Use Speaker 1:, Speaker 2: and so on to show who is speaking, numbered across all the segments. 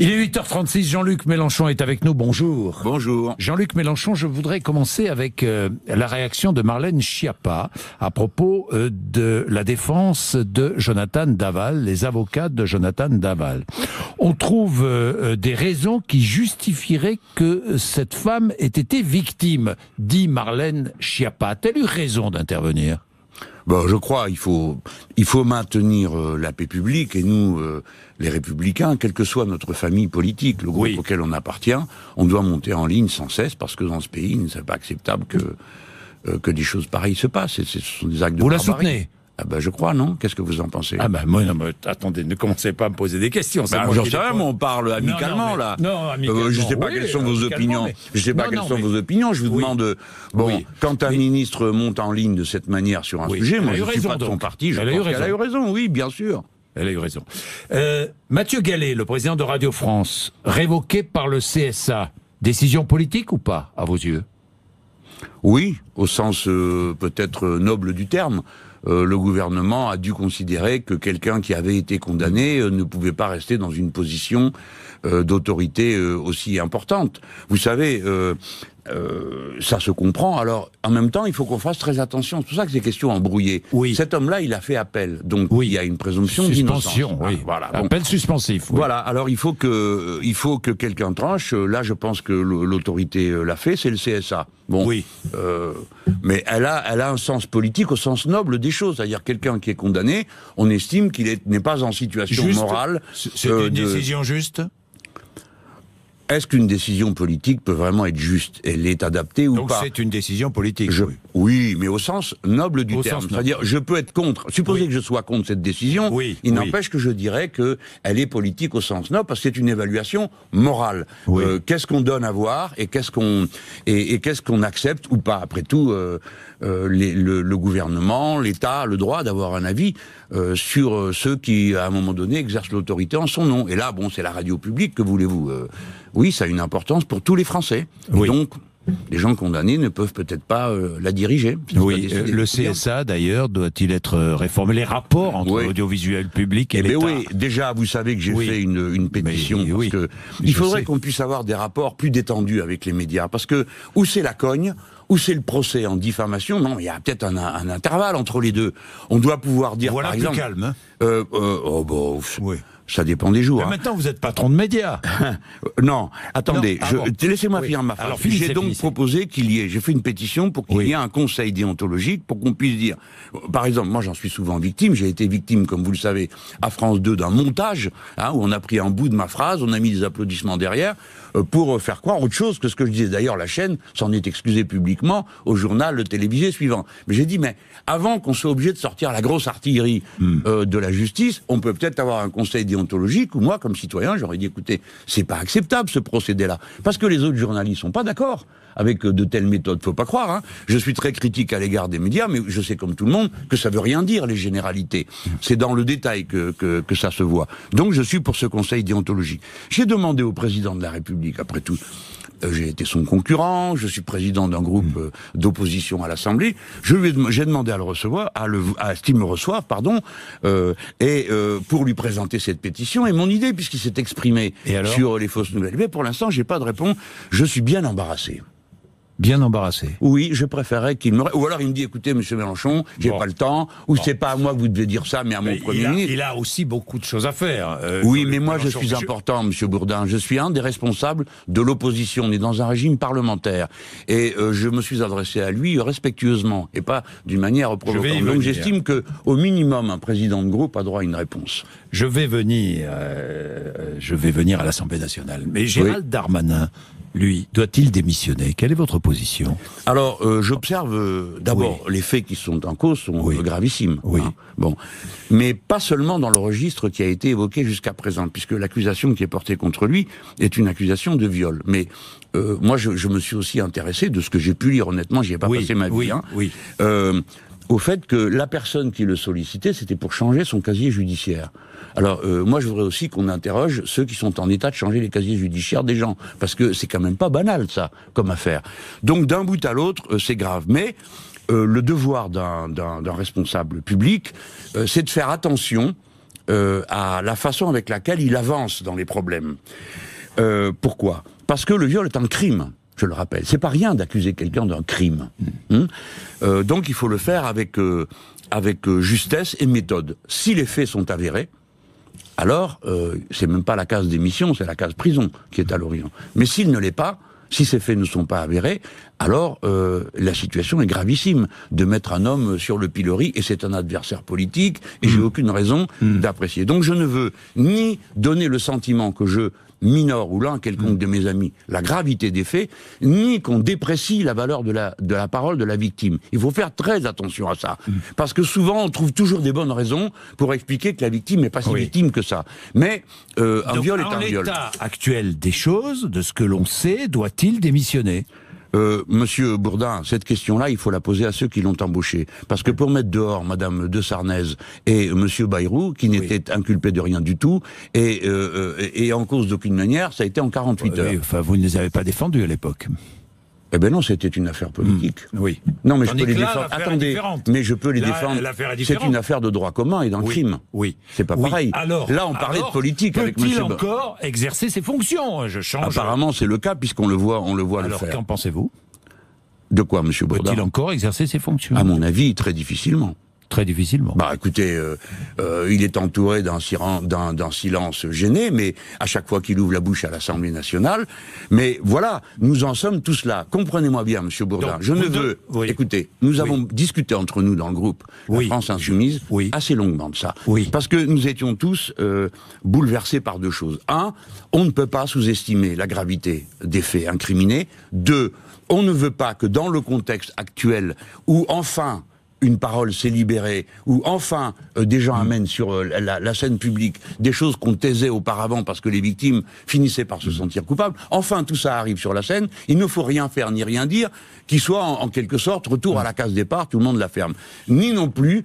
Speaker 1: Il est 8h36, Jean-Luc Mélenchon est avec nous, bonjour.
Speaker 2: Bonjour.
Speaker 1: Jean-Luc Mélenchon, je voudrais commencer avec la réaction de Marlène Schiappa à propos de la défense de Jonathan Daval, les avocats de Jonathan Daval. On trouve des raisons qui justifieraient que cette femme ait été victime, dit Marlène Schiappa. A-t-elle eu raison d'intervenir ?
Speaker 2: Bon, je crois il faut maintenir la paix publique et nous, les Républicains, quelle que soit notre famille politique, le groupe auquel on appartient, on doit monter en ligne sans cesse parce que dans ce pays, il n'est pas acceptable que des choses pareilles se passent. Ce sont des actes de barbarie.
Speaker 1: Vous la soutenez ?
Speaker 2: Ah ben je crois, non ? Qu'est-ce que vous en pensez ?
Speaker 1: Ah ben moi, non, mais attendez, ne commencez pas à me poser des questions.
Speaker 2: J'en sais rien, mais on parle amicalement, là.
Speaker 1: Non, amicalement.
Speaker 2: Je ne sais pas quelles sont vos opinions. Je sais pas quelles sont vos opinions. Je vous demande, quand un ministre monte en ligne de cette manière sur un sujet, moi je ne suis pas de son parti, je pense qu'elle a eu raison, oui, bien sûr.
Speaker 1: Elle a eu raison. Mathieu Gallet, le président de Radio France, révoqué par le CSA, décision politique ou pas, à vos yeux ?
Speaker 2: Oui, au sens peut-être noble du terme. Le gouvernement a dû considérer que quelqu'un qui avait été condamné ne pouvait pas rester dans une position d'autorité aussi importante. Vous savez, ça se comprend. Alors, en même temps, il faut qu'on fasse très attention. C'est pour ça que ces questions embrouillées. Oui. Cet homme-là, il a fait appel. Donc, il y a une présomption d'innocence.
Speaker 1: Oui. Voilà. Appel suspensif. Oui.
Speaker 2: Voilà. Alors, il faut que quelqu'un tranche. Là, je pense que l'autorité l'a fait. C'est le CSA. Bon. Oui. Mais elle a un sens politique au sens noble des choses. C'est-à-dire, quelqu'un qui est condamné, on estime qu'il n'est pas en situation morale.
Speaker 1: C'est une décision juste ?
Speaker 2: Est-ce qu'une décision politique peut vraiment être juste ? Elle est adaptée ou pas ?
Speaker 1: Donc c'est une décision politique.
Speaker 2: Oui, mais au sens noble du terme. C'est-à-dire, je peux être contre. Supposez que je sois contre cette décision. Il n'empêche que je dirais que elle est politique au sens noble parce que c'est une évaluation morale. Qu'est-ce qu'on donne à voir et qu'est-ce qu'on accepte ou pas ? Après tout, le gouvernement, l'État a le droit d'avoir un avis sur ceux qui, à un moment donné, exercent l'autorité en son nom. Et là, c'est la radio publique, que voulez-vous ? Oui, ça a une importance pour tous les Français. Donc, les gens condamnés ne peuvent peut-être pas la diriger.
Speaker 1: Oui, le CSA, d'ailleurs, doit-il être réformé ? Les rapports entre l'audiovisuel public et l'État.
Speaker 2: Oui, déjà, vous savez que j'ai fait une pétition, parce que il faudrait qu'on puisse avoir des rapports plus détendus avec les médias, parce que où c'est la cogne, où c'est le procès en diffamation, non, il y a peut-être un intervalle entre les deux. On doit pouvoir dire, par exemple...
Speaker 1: Voilà, plus calme,
Speaker 2: hein. Ça dépend des jours.
Speaker 1: Mais maintenant, vous êtes patron de médias.
Speaker 2: Non, attendez, laissez-moi finir ma phrase.
Speaker 1: Alors,
Speaker 2: j'ai donc proposé j'ai fait une pétition pour qu'il y ait un conseil déontologique pour qu'on puisse dire, par exemple, moi j'en suis souvent victime, j'ai été victime, comme vous le savez, à France 2 d'un montage, où on a pris un bout de ma phrase, on a mis des applaudissements derrière, pour faire croire autre chose que ce que je disais. D'ailleurs, la chaîne s'en est excusée publiquement au journal télévisé suivant. Mais j'ai dit, mais avant qu'on soit obligé de sortir la grosse artillerie de la justice, on peut peut-être avoir un conseil déontologique où moi, comme citoyen, j'aurais dit, écoutez, c'est pas acceptable ce procédé-là. Parce que les autres journalistes sont pas d'accord avec de telles méthodes. Faut pas croire, hein. Je suis très critique à l'égard des médias, mais je sais comme tout le monde que ça veut rien dire, les généralités. C'est dans le détail que ça se voit. Donc je suis pour ce conseil déontologique. J'ai demandé au président de la République, après tout, j'ai été son concurrent, je suis président d'un groupe d'opposition à l'Assemblée. J'ai demandé à le recevoir, à ce qu'il me reçoive, pour lui présenter cette pétition et mon idée, puisqu'il s'est exprimé sur les fausses nouvelles. Mais pour l'instant, j'ai pas de réponse. Je suis bien embarrassé.
Speaker 1: Bien embarrassé.
Speaker 2: Oui, je préférerais qu'il me... Ou alors il me dit, écoutez, monsieur Mélenchon, j'ai pas le temps, ou c'est pas à moi que vous devez dire ça, mais à mon Premier ministre.
Speaker 1: Il a aussi beaucoup de choses à faire.
Speaker 2: Oui, mais moi je suis important, monsieur Bourdin. Je suis un des responsables de l'opposition. On est dans un régime parlementaire. Et je me suis adressé à lui respectueusement, et pas d'une manière provocante. Donc j'estime que, au minimum, un président de groupe a droit à une réponse.
Speaker 1: Je vais venir à l'Assemblée nationale. Mais Gérald Darmanin, lui, doit-il démissionner ? Quelle est votre position ?
Speaker 2: Alors, j'observe d'abord les faits qui sont en cause sont gravissimes. Hein. Bon, mais pas seulement dans le registre qui a été évoqué jusqu'à présent, puisque l'accusation qui est portée contre lui est une accusation de viol. Mais moi, je me suis aussi intéressé de ce que j'ai pu lire. Honnêtement, j'y ai pas passé ma vie. Au fait que la personne qui le sollicitait, c'était pour changer son casier judiciaire. Alors, moi, je voudrais aussi qu'on interroge ceux qui sont en état de changer les casiers judiciaires des gens, parce que c'est quand même pas banal, ça, comme affaire. Donc, d'un bout à l'autre, c'est grave. Mais le devoir d'un responsable public, c'est de faire attention à la façon avec laquelle il avance dans les problèmes. Pourquoi ? Parce que le viol est un crime, je le rappelle. C'est pas rien d'accuser quelqu'un d'un crime. Donc il faut le faire avec justesse et méthode. Si les faits sont avérés, alors c'est même pas la case d'émission, c'est la case prison qui est à l'origine. Mais s'il ne l'est pas, si ces faits ne sont pas avérés, alors la situation est gravissime de mettre un homme sur le pilori, et c'est un adversaire politique, et j'ai aucune raison d'apprécier. Donc je ne veux ni donner le sentiment que je minore ou l'un quelconque de mes amis la gravité des faits, ni qu'on déprécie la valeur de la parole de la victime. Il faut faire très attention à ça, parce que souvent on trouve toujours des bonnes raisons pour expliquer que la victime n'est pas si victime que ça. Mais un viol est un viol.
Speaker 1: Dans l'état actuel des choses, de ce que l'on sait, doit-il démissionner ?
Speaker 2: Monsieur Bourdin, cette question-là, il faut la poser à ceux qui l'ont embauché. Parce que pour mettre dehors Madame de Sarnez et Monsieur Bayrou, qui n'étaient inculpés de rien du tout, et en cause d'aucune manière, ça a été en 48 heures.
Speaker 1: Enfin, vous ne les avez pas défendus à l'époque.
Speaker 2: Eh ben non, c'était une affaire politique.
Speaker 1: Oui.
Speaker 2: Non, mais je peux les défendre. Attendez, mais je peux les défendre. C'est une affaire de droit commun et d'un crime.
Speaker 1: Oui.
Speaker 2: C'est pas pareil.
Speaker 1: Alors,
Speaker 2: là, on parlait de politique avec monsieur.
Speaker 1: Peut-il encore exercer ses fonctions ? Je change.
Speaker 2: Apparemment, c'est le cas puisqu'on le voit le faire.
Speaker 1: Alors, qu'en pensez-vous ?
Speaker 2: De quoi, monsieur Bourdin ?
Speaker 1: Peut-il encore exercer ses fonctions ?
Speaker 2: À mon avis, très difficilement.
Speaker 1: Très difficilement.
Speaker 2: Bah écoutez, il est entouré d'un silence gêné, mais à chaque fois qu'il ouvre la bouche à l'Assemblée nationale. Mais voilà, nous en sommes tous là. Comprenez-moi bien, monsieur Bourdin.
Speaker 1: Donc,
Speaker 2: je ne veux... Écoutez, nous avons discuté entre nous dans le groupe La France Insoumise assez longuement de ça. Parce que nous étions tous bouleversés par deux choses. Un, on ne peut pas sous-estimer la gravité des faits incriminés. Deux, on ne veut pas que dans le contexte actuel, où enfin une parole s'est libérée, où enfin des gens amènent sur la scène publique des choses qu'on taisait auparavant parce que les victimes finissaient par se sentir coupables, enfin tout ça arrive sur la scène, il ne faut rien faire ni rien dire qui soit en quelque sorte retour à la case départ, tout le monde la ferme. Ni non plus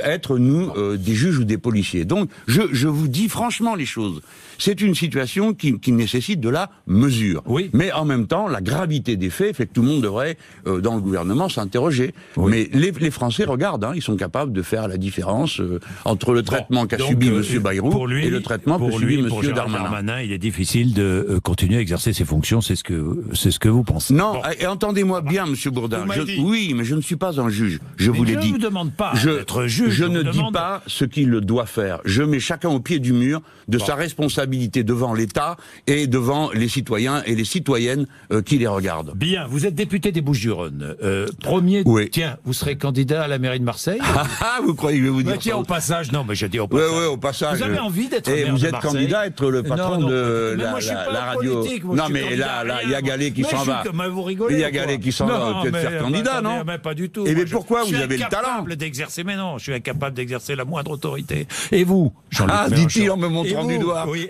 Speaker 2: être, nous, des juges ou des policiers. Donc, je vous dis franchement les choses. C'est une situation qui nécessite de la mesure. Oui. Mais en même temps, la gravité des faits fait que tout le monde devrait, dans le gouvernement, s'interroger. Oui. Mais les Français regardent, hein, ils sont capables de faire la différence entre le traitement qu'a subi M. Bayrou et le traitement que subit M.
Speaker 1: Darmanin. Il est difficile de continuer à exercer ses fonctions, c'est ce que vous pensez.
Speaker 2: Non, et entendez-moi bien, M. Bourdin. Oui, mais je ne suis pas un juge. Je vous l'ai dit.
Speaker 1: Je ne vous demande pas d'être juge.
Speaker 2: Je ne dis pas ce qu'il doit faire. Je mets chacun au pied du mur de sa responsabilité devant l'État et devant les citoyens et les citoyennes qui les regardent.
Speaker 1: Bien, vous êtes député des Bouches-du-Rhône. Tiens, vous serez candidat à la mairie de Marseille.
Speaker 2: Vous croyez que je vais vous dire
Speaker 1: tiens,
Speaker 2: ça
Speaker 1: au passage, non, mais je dis au passage.
Speaker 2: Oui, au passage.
Speaker 1: Vous avez envie d'être maire de Marseille.
Speaker 2: Vous êtes candidat à être le patron de la radio. Non, mais là, il y a Gallet qui s'en va.
Speaker 1: Vous rigolez.
Speaker 2: Il y a Gallet qui s'en va. Peut-être faire candidat, non ?
Speaker 1: Pas du tout.
Speaker 2: Et mais pourquoi vous avez le talent ?
Speaker 1: Mais non, je suis incapable d'exercer la moindre autorité. Et vous, Jean-Luc
Speaker 2: dit-il en me montrant du doigt.
Speaker 1: Oui,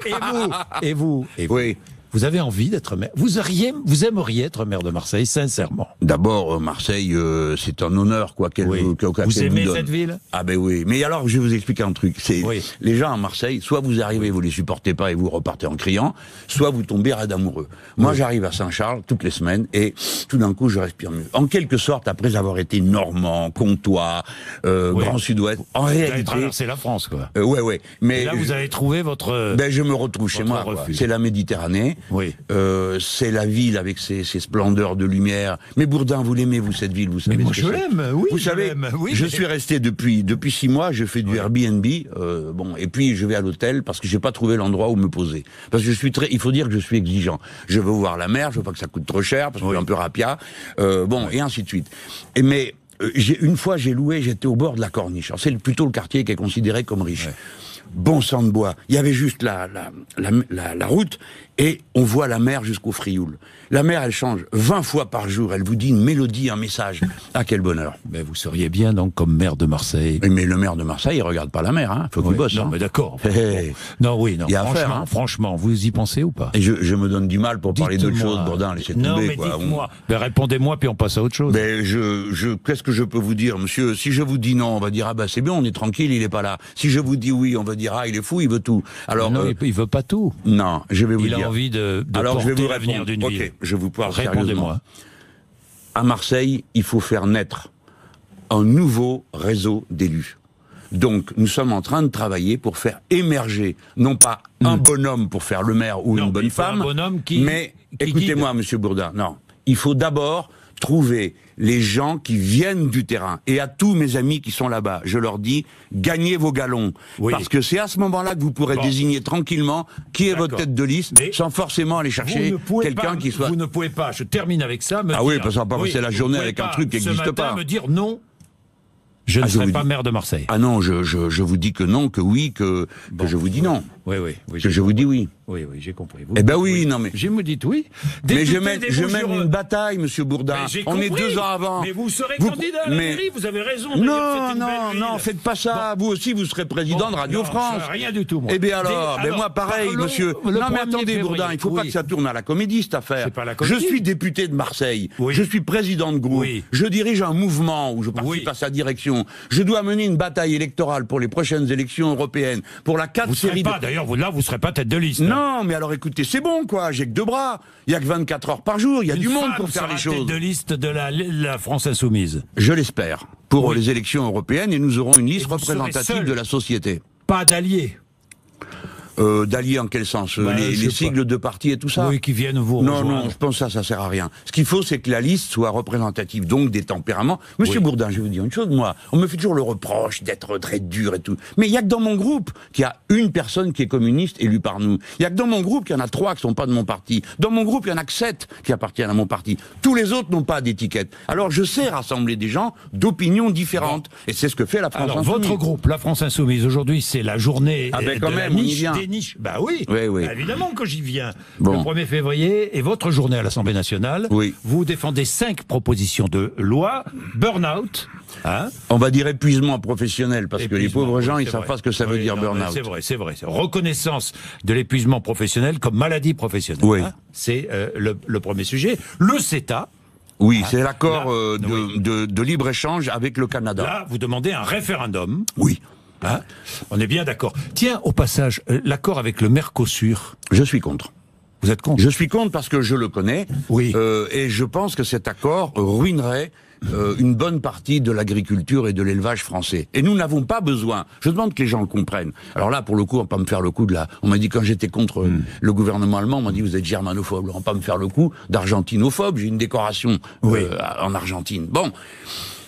Speaker 1: et vous. Oui. Vous avez envie d'être maire. Vous aimeriez être maire de Marseille, sincèrement.
Speaker 2: D'abord, Marseille, c'est un honneur, quoi qu'elle vous donne.
Speaker 1: Vous aimez cette ville ?
Speaker 2: Ah ben oui. Mais alors, je vais vous expliquer un truc. Les gens à Marseille, soit vous arrivez, vous les supportez pas et vous repartez en criant, soit vous tombez raide amoureux. Moi, j'arrive à Saint-Charles toutes les semaines et tout d'un coup, je respire mieux. En quelque sorte, après avoir été normand, comtois, Grand Sud-Ouest, en réalité... Vous avez
Speaker 1: traversé la France, quoi.
Speaker 2: Ouais. Mais
Speaker 1: et là, vous avez trouvé votre...
Speaker 2: je me retrouve chez moi. C'est la Méditerranée.
Speaker 1: Oui.
Speaker 2: C'est la ville avec ses splendeurs de lumière. Mais Bourdin, vous l'aimez, vous, cette ville, vous savez.
Speaker 1: Mais moi, je l'aime, oui.
Speaker 2: Vous savez, je suis resté depuis 6 mois, je fais du Airbnb, et puis je vais à l'hôtel parce que j'ai pas trouvé l'endroit où me poser. Parce que il faut dire que je suis exigeant. Je veux voir la mer, je veux pas que ça coûte trop cher, parce que je suis un peu rapia, et ainsi de suite. Mais, une fois, j'ai loué, j'étais au bord de la Corniche. Alors, c'est plutôt le quartier qui est considéré comme riche. Ouais. Bon sang de bois. Il y avait juste la route et on voit la mer jusqu'au Frioul. La mer, elle change 20 fois par jour. Elle vous dit une mélodie, un message. Ah, quel bonheur.
Speaker 1: Mais vous seriez bien donc comme maire de Marseille.
Speaker 2: Mais le maire de Marseille, il regarde pas la mer, hein. Faut qu'il bosse.
Speaker 1: Non, mais d'accord. Non. Il y a affaire, hein. Franchement, vous y pensez ou pas ?
Speaker 2: Et je me donne du mal pour parler d'autre chose, Bourdin. Laissez tomber.
Speaker 1: Non, mais dites-moi. Répondez-moi, puis on passe à autre chose.
Speaker 2: Mais qu'est-ce que je peux vous dire, monsieur ? Si je vous dis non, on va dire c'est bien, on est tranquille, il est pas là. Si je vous dis oui, on va dire il est fou, il veut tout. Alors
Speaker 1: non, il veut pas tout.
Speaker 2: Non, je vais vous dire.
Speaker 1: Il a envie de porter l'avenir d'une ville.
Speaker 2: Ok, je vous parle sérieusement.
Speaker 1: Répondez-moi.
Speaker 2: À Marseille, il faut faire naître un nouveau réseau d'élus. Donc, nous sommes en train de travailler pour faire émerger, non pas un bonhomme pour faire le maire ou une bonne femme, mais écoutez-moi, Monsieur Bourdin, non, il faut d'abord trouver les gens qui viennent du terrain. Et à tous mes amis qui sont là-bas, je leur dis, gagnez vos galons. Oui. Parce que c'est à ce moment-là que vous pourrez désigner tranquillement qui est votre tête de liste, sans forcément aller chercher quelqu'un qui soit...
Speaker 1: Vous ne pouvez pas, je termine avec ça, me
Speaker 2: dire... oui, parce qu'on va pas passer la journée avec un truc qui n'existe pas.
Speaker 1: Me dire non, je ne serai pas maire de Marseille.
Speaker 2: Ah non, je vous dis que non, que oui, que je vous dis non.
Speaker 1: Oui,
Speaker 2: que je vous dis oui.
Speaker 1: Oui, j'ai compris.
Speaker 2: Eh ben oui, non mais...
Speaker 1: Je me dis oui.
Speaker 2: Mais je mène une bataille, Monsieur Bourdin. On est 2 ans avant.
Speaker 1: Mais vous serez candidat à la mairie, vous avez raison.
Speaker 2: Non, faites pas ça. Vous aussi, vous serez président de Radio France.
Speaker 1: Rien du tout, moi.
Speaker 2: Eh bien alors, moi pareil, monsieur. Non mais attendez, Bourdin, il faut pas que ça tourne à la comédie, cette affaire. Je suis député de Marseille. Je suis président de groupe. Je dirige un mouvement où je participe à sa direction. Je dois mener une bataille électorale pour les prochaines élections européennes. Pour la 4 série de...
Speaker 1: D'ailleurs, là, vous serez pas tête de liste.
Speaker 2: Non, mais alors écoutez, c'est bon quoi, j'ai que 2 bras, il y a que 24 heures par jour, il y a du monde pour faire les choses.
Speaker 1: Tête de liste de la France Insoumise.
Speaker 2: Je l'espère, pour les élections européennes, et nous aurons une liste représentative de la société.
Speaker 1: Pas d'alliés.
Speaker 2: D'alliés en quel sens? Les sigles de partis et tout ça?
Speaker 1: Oui, qui viennent vous rejoindre.
Speaker 2: Non, je pense que ça sert à rien. Ce qu'il faut, c'est que la liste soit représentative, donc des tempéraments. Monsieur Bourdin, je vais vous dire une chose, moi, on me fait toujours le reproche d'être très dur et tout. Mais il y a que dans mon groupe qu'il y a une personne qui est communiste élue par nous. Il y a que dans mon groupe qu'il y en a 3 qui sont pas de mon parti. Dans mon groupe, il y en a que 7 qui appartiennent à mon parti. Tous les autres n'ont pas d'étiquette. Alors je sais rassembler des gens d'opinions différentes. Et c'est ce que fait la France Insoumise.
Speaker 1: Votre groupe, la France Insoumise, aujourd'hui, c'est la journée
Speaker 2: quand même, on y vient.
Speaker 1: Bah oui, évidemment que j'y viens. Le 1er février est votre journée à l'Assemblée nationale. Vous défendez 5 propositions de loi, burn-out.
Speaker 2: On va dire épuisement professionnel, parce que les pauvres gens, ils ne savent pas ce que ça veut dire burn-out.
Speaker 1: C'est vrai. Reconnaissance de l'épuisement professionnel comme maladie professionnelle. C'est le premier sujet. Le CETA.
Speaker 2: Oui, c'est l'accord de libre-échange avec le Canada.
Speaker 1: Là, vous demandez un référendum.
Speaker 2: Oui.
Speaker 1: On est bien d'accord. Tiens, au passage, l'accord avec le Mercosur.
Speaker 2: Je suis contre.
Speaker 1: Vous êtes contre?
Speaker 2: Je suis contre parce que je le connais.
Speaker 1: Oui.
Speaker 2: Et je pense que cet accord ruinerait une bonne partie de l'agriculture et de l'élevage français. Et nous n'avons pas besoin. Je demande que les gens le comprennent. Alors là, pour le coup, on va pas me faire le coup de la... On m'a dit quand j'étais contre le gouvernement allemand, on m'a dit vous êtes germanophobe. On va pas me faire le coup d'argentinophobe. J'ai une décoration en Argentine. Bon.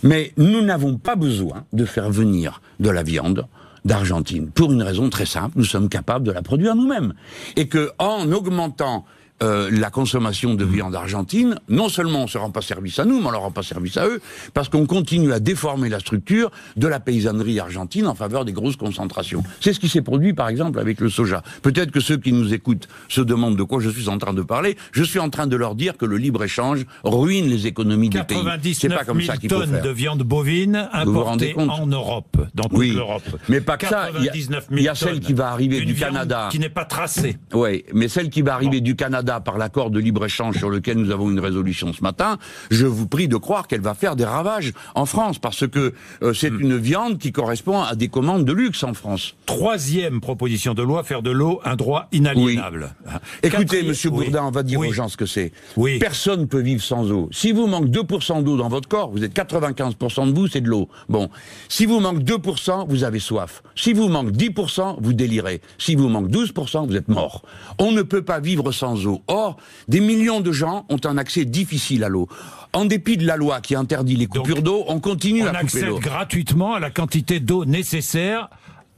Speaker 2: Mais nous n'avons pas besoin de faire venir de la viande d'Argentine, pour une raison très simple, nous sommes capables de la produire nous-mêmes. Et que en augmentant la consommation de viande argentine, non seulement on ne se rend pas service à nous, mais on ne leur rend pas service à eux, parce qu'on continue à déformer la structure de la paysannerie argentine en faveur des grosses concentrations. C'est ce qui s'est produit, par exemple, avec le soja. Peut-être que ceux qui nous écoutent se demandent de quoi je suis en train de parler. Je suis en train de leur dire que le libre-échange ruine les économies du pays. C'est pas comme ça qu'il faut faire. 99 000 tonnes de viande bovine importées en Europe, dans toute l'Europe. Mais pas que ça, il y a celle qui va arriver du Canada.
Speaker 1: Qui n'est pas tracée.
Speaker 2: Oui, mais celle qui va arriver du Canada par l'accord de libre-échange sur lequel nous avons une résolution ce matin, je vous prie de croire qu'elle va faire des ravages en France, parce que c'est une viande qui correspond à des commandes de luxe en France.
Speaker 1: 3e proposition de loi, faire de l'eau un droit inaliénable.
Speaker 2: Écoutez, Monsieur Bourdin, on va dire aux gens ce que c'est. Personne ne peut vivre sans eau. Si vous manque 2% d'eau dans votre corps, vous êtes 95% de vous, c'est de l'eau. Bon. Si vous manque 2%, vous avez soif. Si vous manque 10%, vous délirez. Si vous manque 12%, vous êtes mort. On ne peut pas vivre sans eau. Or, des millions de gens ont un accès difficile à l'eau. En dépit de la loi qui interdit les coupures d'eau, on continue à couper l'eau.
Speaker 1: On accède gratuitement à la quantité d'eau nécessaire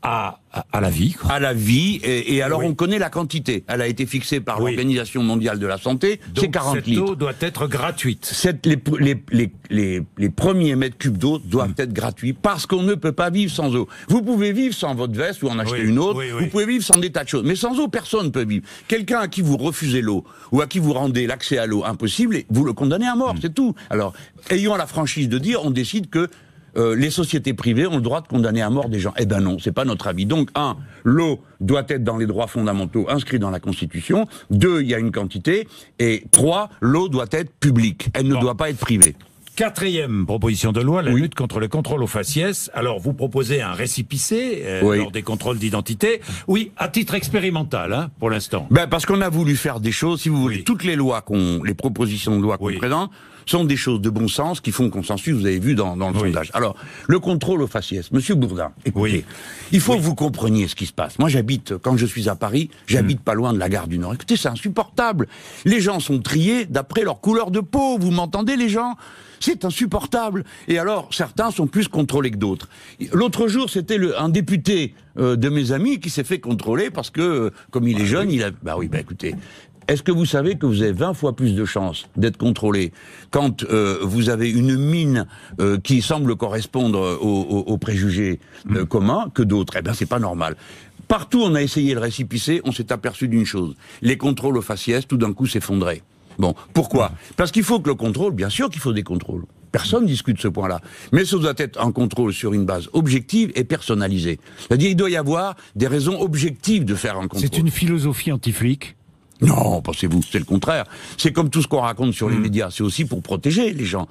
Speaker 1: à la vie.
Speaker 2: À la vie, et alors on connaît la quantité. Elle a été fixée par l'Organisation mondiale de la santé, c'est 40 litres.
Speaker 1: Cette eau doit être gratuite.
Speaker 2: Les premiers mètres cubes d'eau doivent être gratuits, parce qu'on ne peut pas vivre sans eau. Vous pouvez vivre sans votre veste ou en acheter une autre, vous pouvez vivre sans des tas de choses, mais sans eau, personne ne peut vivre. Quelqu'un à qui vous refusez l'eau, ou à qui vous rendez l'accès à l'eau impossible, vous le condamnez à mort, c'est tout. Alors, ayons la franchise de dire, on décide que les sociétés privées ont le droit de condamner à mort des gens. Eh ben non, c'est pas notre avis. Donc, 1, l'eau doit être dans les droits fondamentaux inscrits dans la Constitution. 2, il y a une quantité. Et 3, l'eau doit être publique. Elle ne doit pas être privée.
Speaker 1: 4e proposition de loi, la
Speaker 2: Oui.
Speaker 1: lutte contre le contrôle au faciès. Alors, vous proposez un récépissé
Speaker 2: Oui.
Speaker 1: lors des contrôles d'identité. Oui, à titre expérimental, hein, pour l'instant.
Speaker 2: Ben parce qu'on a voulu faire des choses, si vous voulez,
Speaker 1: Oui.
Speaker 2: toutes les lois les propositions de loi qu'on
Speaker 1: Oui.
Speaker 2: présente sont des choses de bon sens qui font consensus, vous avez vu dans le
Speaker 1: Oui.
Speaker 2: sondage. Alors, le contrôle au faciès. Monsieur Bourdin, écoutez,
Speaker 1: Oui.
Speaker 2: il faut que vous compreniez ce qui se passe. Moi, quand je suis à Paris, j'habite pas loin de la gare du Nord. Écoutez, c'est insupportable. Les gens sont triés d'après leur couleur de peau. Vous m'entendez, les gens ? C'est insupportable. Et alors, certains sont plus contrôlés que d'autres. L'autre jour, c'était un député de mes amis qui s'est fait contrôler parce que, comme il est jeune, il a... Bah oui, bah écoutez... Est-ce que vous savez que vous avez 20 fois plus de chances d'être contrôlé quand vous avez une mine qui semble correspondre aux préjugés communs que d'autres ? Eh bien, c'est pas normal. Partout, on a essayé le récépissé, on s'est aperçu d'une chose. Les contrôles au faciès, tout d'un coup, s'effondraient. Bon, pourquoi ? Parce qu'il faut que le contrôle, bien sûr qu'il faut des contrôles. Personne ne discute ce point-là. Mais ça doit être un contrôle sur une base objective et personnalisée. C'est-à-dire, il doit y avoir des raisons objectives de faire un contrôle.
Speaker 1: C'est une philosophie anti-flic.
Speaker 2: Non, pensez-vous, c'est le contraire. C'est comme tout ce qu'on raconte sur les médias, c'est aussi pour protéger les gens.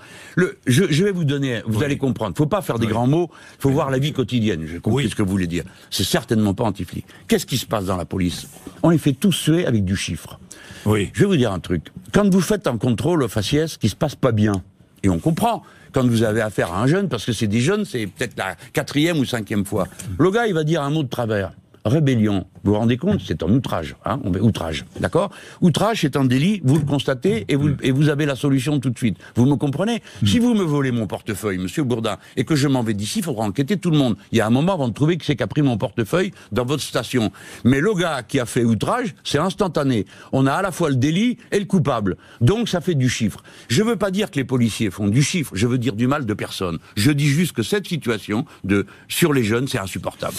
Speaker 2: Je vais vous donner, vous allez comprendre, faut pas faire des grands mots, faut voir la vie quotidienne, j'ai compris ce que vous voulez dire. C'est certainement pas anti-flic. Qu'est-ce qui se passe dans la police ? On les fait tous suer avec du chiffre.
Speaker 1: Oui.
Speaker 2: Je vais vous dire un truc. Quand vous faites un contrôle au faciès qui se passe pas bien, et on comprend, quand vous avez affaire à un jeune, parce que c'est des jeunes, c'est peut-être la 4e ou 5e fois, le gars, il va dire un mot de travers. Rébellion, vous vous rendez compte, c'est un outrage, hein, outrage, d'accord ? Outrage, c'est un délit, vous le constatez et vous avez la solution tout de suite. Vous me comprenez ? Si vous me volez mon portefeuille, monsieur Bourdin, et que je m'en vais d'ici, il faudra enquêter tout le monde. Il y a un moment avant de trouver qui c'est qui a pris mon portefeuille dans votre station. Mais le gars qui a fait outrage, c'est instantané. On a à la fois le délit et le coupable. Donc ça fait du chiffre. Je veux pas dire que les policiers font du chiffre, je veux dire du mal de personne. Je dis juste que cette situation sur les jeunes, c'est insupportable.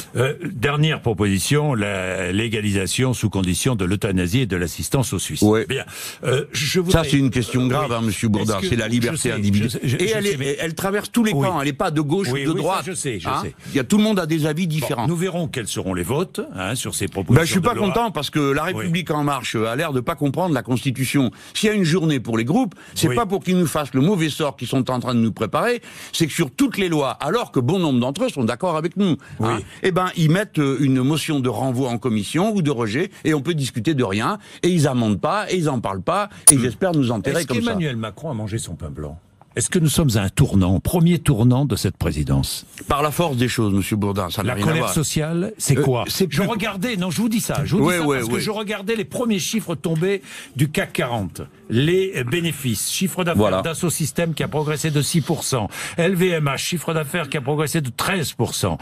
Speaker 1: Dernière proposition. La légalisation sous condition de l'euthanasie et de l'assistance aux suicides.
Speaker 2: Ouais.
Speaker 1: Bien.
Speaker 2: Ça, c'est une question grave, hein, monsieur Bourdin. C'est la liberté individuelle. Et elle traverse tous les camps. Elle n'est pas de gauche ou de droite.
Speaker 1: Ça, je sais.
Speaker 2: Il y a tout le monde a des avis différents.
Speaker 1: Bon, nous verrons quels seront les votes sur ces propositions.
Speaker 2: Ben, je suis pas content parce que la République en marche a l'air de pas comprendre la Constitution. S'il y a une journée pour les groupes, c'est pas pour qu'ils nous fassent le mauvais sort qu'ils sont en train de nous préparer. C'est que sur toutes les lois, alors que bon nombre d'entre eux sont d'accord avec nous, eh ben ils mettent une motion de renvoi en commission ou de rejet et on peut discuter de rien et ils amendent pas et ils en parlent pas et ils espèrent nous enterrer comme ça.
Speaker 1: Est-ce qu'Emmanuel Macron a mangé son pain blanc ? Est-ce que nous sommes à un tournant, premier tournant de cette présidence ?
Speaker 2: Par la force des choses, monsieur Bourdin, ça n'a rien à voir.
Speaker 1: La colère sociale, c'est quoi ? Je regardais, non, je vous dis ça, parce que je regardais les premiers chiffres tombés du CAC 40. Les bénéfices, chiffre d'affaires d'Assaut Systèmes qui a progressé de 6%, LVMH, chiffre d'affaires qui a progressé de 13%,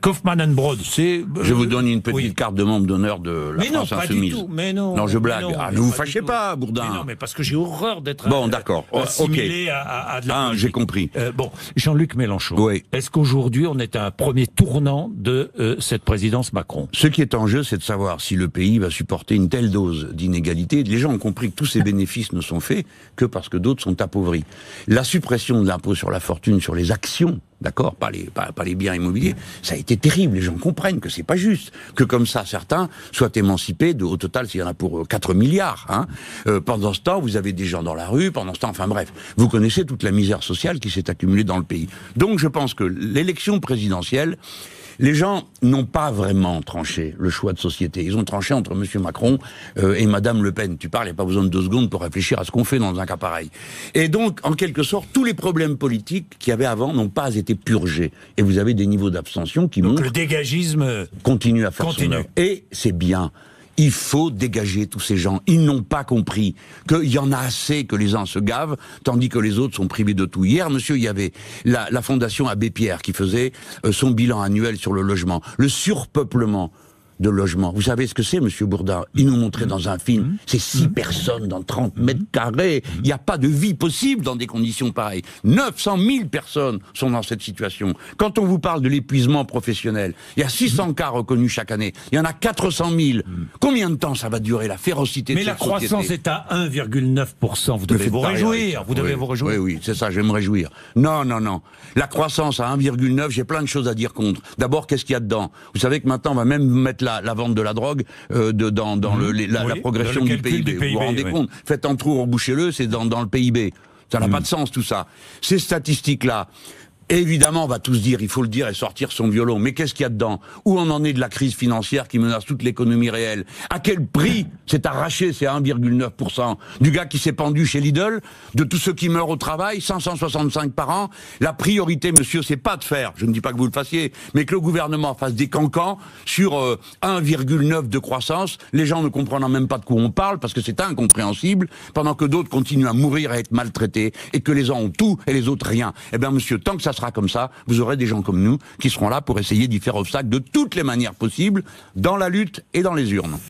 Speaker 1: Kaufmann & Broad, c'est...
Speaker 2: Je vous donne une petite carte de membre d'honneur de la France Insoumise.
Speaker 1: Mais non,
Speaker 2: non, je blague. Ne vous fâchez pas, Bourdin.
Speaker 1: Mais non, mais parce que j'ai horreur d'être
Speaker 2: d'accord.
Speaker 1: assimilé à de la politique.
Speaker 2: J'ai compris.
Speaker 1: Bon, Jean-Luc Mélenchon, est-ce qu'aujourd'hui on est à un premier tournant de cette présidence Macron ?
Speaker 2: Ce qui est en jeu, c'est de savoir si le pays va supporter une telle dose d'inégalité. Les gens ont compris que tous ces bénéfices ne sont faits que parce que d'autres sont appauvris. La suppression de l'impôt sur la fortune, sur les actions, d'accord, pas les biens immobiliers, ça a été terrible. Les gens comprennent que c'est pas juste, que comme ça certains soient émancipés. Au total, s'il y en a pour 4 milliards. Pendant ce temps, vous avez des gens dans la rue. Pendant ce temps, enfin bref, vous connaissez toute la misère sociale qui s'est accumulée dans le pays. Donc, je pense que l'élection présidentielle. Les gens n'ont pas vraiment tranché le choix de société. Ils ont tranché entre M. Macron et Mme Le Pen. Tu parles, il n'y a pas besoin de 2 secondes pour réfléchir à ce qu'on fait dans un cas pareil. Et donc, en quelque sorte, tous les problèmes politiques qu'il y avait avant n'ont pas été purgés. Et vous avez des niveaux d'abstention qui montrent...
Speaker 1: le dégagisme
Speaker 2: continue à faire son œuvre. Et c'est bien. Il faut dégager tous ces gens. Ils n'ont pas compris qu'il y en a assez que les uns se gavent, tandis que les autres sont privés de tout. Hier, monsieur, il y avait la Fondation Abbé Pierre qui faisait son bilan annuel sur le logement. Le surpeuplement de logement. Vous savez ce que c'est, monsieur Bourdin ? Il nous montrait dans un film, c'est 6 personnes dans 30 mètres carrés. Il n'y a pas de vie possible dans des conditions pareilles. 900 000 personnes sont dans cette situation. Quand on vous parle de l'épuisement professionnel, il y a 600 cas reconnus chaque année. Il y en a 400 000. Combien de temps ça va durer, la férocité de cette société ?
Speaker 1: Mais la croissance est à 1,9%. Vous devez vous réjouir. Vous devez vous réjouir.
Speaker 2: Oui, c'est ça, je vais me réjouir. Non. La croissance à 1,9, j'ai plein de choses à dire contre. D'abord, qu'est-ce qu'il y a dedans ? Vous savez que maintenant, on va même mettre la vente de la drogue dans la progression du PIB. Vous vous rendez compte ? Faites un tour, rebouchez-le, c'est dans le PIB. Ça n'a pas de sens tout ça. Ces statistiques-là, évidemment, on va tous dire, il faut le dire et sortir son violon. Mais qu'est-ce qu'il y a dedans? Où on en est de la crise financière qui menace toute l'économie réelle? À quel prix s'est arraché ces 1,9% du gars qui s'est pendu chez Lidl? De tous ceux qui meurent au travail, 565 par an. La priorité, monsieur, c'est pas de faire, je ne dis pas que vous le fassiez, mais que le gouvernement fasse des cancans sur 1,9 de croissance. Les gens ne comprennent même pas de quoi on parle parce que c'est incompréhensible, pendant que d'autres continuent à mourir et à être maltraités et que les uns ont tout et les autres rien. Eh bien, monsieur, tant que ça sera comme ça, vous aurez des gens comme nous qui seront là pour essayer d'y faire obstacle de toutes les manières possibles dans la lutte et dans les urnes.